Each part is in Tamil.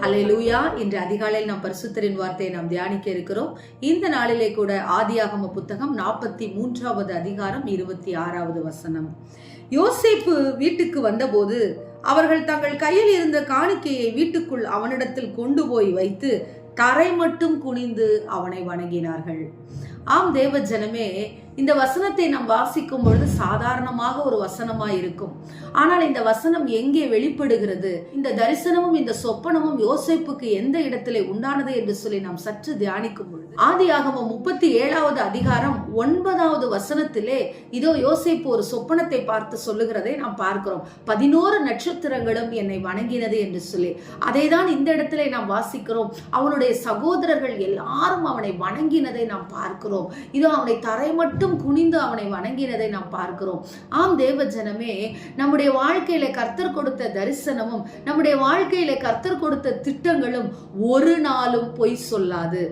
ஹல்லேலூயா. இன்று அதிகாலையில் நாம் பரிசுத்தரின் வார்த்தையை நாம் தியானிக்க இருக்கிறோம். இந்த நாளிலே கூட ஆதியாகம புத்தகம் 43வது அதிகாரம் 26வது வசனம். யோசேப்பு வீட்டுக்கு வந்தபோது அவர்கள் தங்கள் கையில் இருந்த காணிக்கையை வீட்டுக்குள் அவனிடத்தில் கொண்டு போய் வைத்து தரை மட்டும் குனிந்து அவனை வணங்கினார்கள். ஆம் தேவ ஜனமே, இந்த வசனத்தை நாம் வாசிக்கும் பொழுது சாதாரணமாக ஒரு வசனமாய் இருக்கும். ஆனால் இந்த வசனம் எங்கே வெளிப்படுகிறது? இந்த தரிசனமும் இந்த சொப்பனமும் யோசேப்புக்கு எந்த இடத்திலே உண்டானது என்று சொல்லி நாம் சற்று தியானிக்கும் பொழுது ஆதியாகமம் 37வது அதிகாரம் 9வது வசனத்திலே இதோ யோசேப்பு ஒரு சொப்பனத்தை பார்த்து சொல்லுகிறதை நாம் பார்க்கிறோம். 11 நட்சத்திரங்களும் என்னை வணங்கினது என்று சொல்லி அதை தான் இந்த இடத்திலே நாம் வாசிக்கிறோம். அவனுடைய சகோதரர்கள் எல்லாரும் அவனை வணங்கினதை நாம் பார்க்கிறோம். இதோ அவனை தரை மட்டும் குனிந்து அவனை வணங்கினதை நாம் பார்க்கிறோம். ஆம் தேவ ஜனமே, நம்முடைய வாழ்க்கையில கர்த்தர் கொடுத்த தரிசனமும் நம்முடைய வாழ்க்கையில கர்த்தர் கொடுத்த திட்டங்களும் ஒரு நாளும் பொய் சொல்லாது,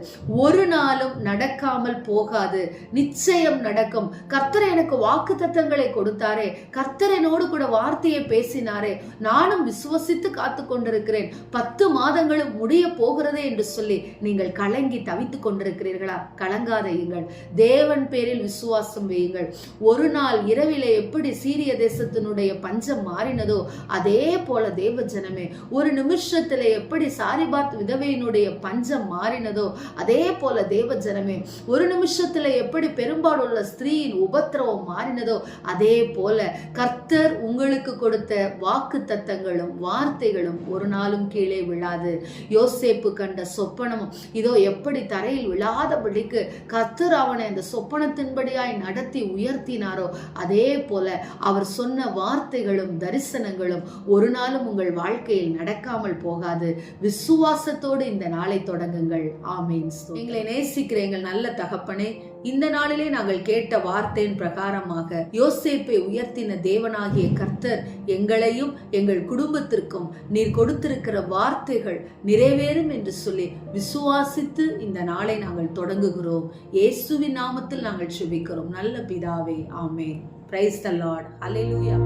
ஒரு நாளும் நடக்காமல் போகாது. நிச்சயம் நடக்கும். கர்த்தர் எனக்கு வாக்கு தத்தங்களை கொடுத்தாரே, கர்த்தர் என்னோடு கூட வார்த்தையை பேசினாரே, நானும் விசுவசித்து காத்து கொண்டிருக்கிறேன். 10 மாதங்களும் முடிய போகிறதே என்று சொல்லி நீங்கள் கலங்கி தவித்துக் கொண்டிருக்கிறீர்களா? கலங்காதையுங்கள். தேவன் பேரில் விசுவாசம் வையுங்கள். ஒரு நாள் இரவிலே எப்படி சீரிய தேசத்தினுடைய பஞ்சம் மாறினதோ அதே போல தேவ ஜனமே, ஒரு நிமிஷத்திலே எப்படி சாரிபாத் விதவையினுடைய பஞ்சம் மாறினதோ அதே போல தேவ ஜனமே, ஒரு நிமிஷத்திலே எப்படி பெரும்பாலுள்ள ஸ்திரீயின் உபத்திரவம் மாறினதோ அதே போல கர்த்தர் உங்களுக்கு கொடுத்த வாக்கு தத்தங்களும் வார்த்தைகளும் ஒரு நாளும் கீழே விழாது. யோசேப்பு கண்ட சொப்பனமும் இதோ எப்படி தரையில் விழாதபடிக்கு கர்த்தர் அவனை அந்த சொப்பனத்தின்படியாய் நடத்தி உயர்த்தினாரோ அதே போல அவர் சொன்ன வார்த்தைகளும் தரிசனங்களும் ஒரு நாளும் உங்கள் வாழ்க்கையில் நடக்காமல் போகாது. விசுவாசத்தோடு இந்த நாளை தொடங்குங்கள். ஆமேன். எங்களை நேசிக்கிற எங்கள் நல்ல தகப்பனே, இந்த நாளிலே நாங்கள் கேட்ட வார்த்தையின் பிரகாரமாக யோசேப்பை உயர்த்தின தேவனாகிய கர்த்தர் எங்களையும் எங்கள் குடும்பத்திற்கும் நீர் கொடுத்திருக்கிற வார்த்தைகள் நிறைவேறும் என்று சொல்லி விசுவாசித்து இந்த நாளை நாங்கள் தொடங்குகிறோம். இயேசுவின் நாமத்தில் நாங்கள் ஜெபிக்கிறோம் நல்ல பிதாவே. ஆமென். Praise the Lord. ஹல்லேலூயா.